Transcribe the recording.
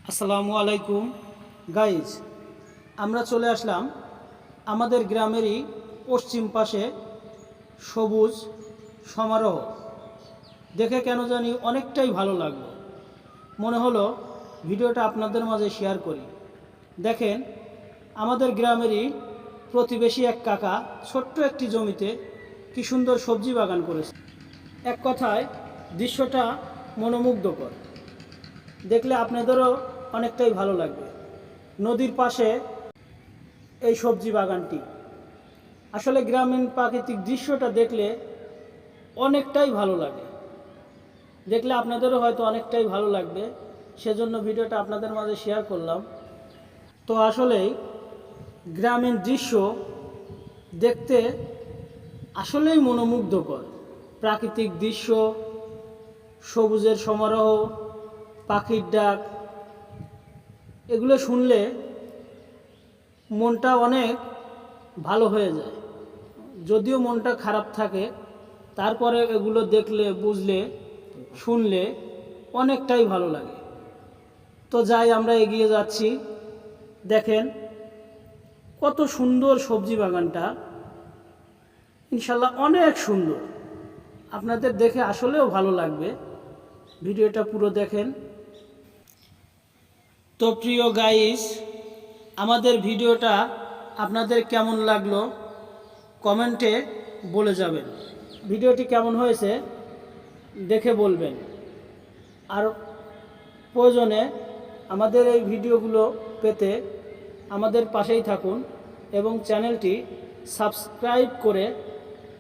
আসসালামু আলাইকুম গাইজ, আমরা চলে আসলাম আমাদের গ্রামেরই পশ্চিম পাশে সবুজ সমারোহ দেখে কেন জানি অনেকটাই ভালো লাগলো। মনে হলো ভিডিওটা আপনাদের মাঝে শেয়ার করি। দেখেন, আমাদের গ্রামেরই প্রতিবেশী এক কাকা ছোট্ট একটি জমিতে কি সুন্দর সবজি বাগান করেছে। এক কথায় দৃশ্যটা মনোমুগ্ধকর। দেখলে আপনাদেরও অনেকটাই ভালো লাগবে। নদীর পাশে এই সবজি বাগানটি, আসলে গ্রামীণ প্রাকৃতিক দৃশ্যটা দেখলে অনেকটাই ভালো লাগে। দেখলে আপনাদেরও হয়তো অনেকটাই ভালো লাগবে, সেজন্য ভিডিওটা আপনাদের মাঝে শেয়ার করলাম। তো আসলেই গ্রামীণ দৃশ্য দেখতে আসলেই মনোমুগ্ধকর। প্রাকৃতিক দৃশ্য, সবুজের সমারোহ, পাখির ডাক, এগুলো শুনলে মনটা অনেক ভালো হয়ে যায়। যদিও মনটা খারাপ থাকে, তারপরে এগুলো দেখলে, বুঝলে, শুনলে অনেকটাই ভালো লাগে। তো যাই, আমরা এগিয়ে যাচ্ছি। দেখেন কত সুন্দর সবজি বাগানটা, ইনশাল্লাহ অনেক সুন্দর। আপনাদের দেখে আসলেও ভালো লাগবে, ভিডিওটা পুরো দেখেন। তো প্রিয় গাইস, আমাদের ভিডিওটা আপনাদের কেমন লাগলো কমেন্টে বলে যাবেন। ভিডিওটি কেমন হয়েছে দেখে বলবেন। আর প্রয়োজনে আমাদের এই ভিডিওগুলো পেতে আমাদের পাশেই থাকুন এবং চ্যানেলটি সাবস্ক্রাইব করে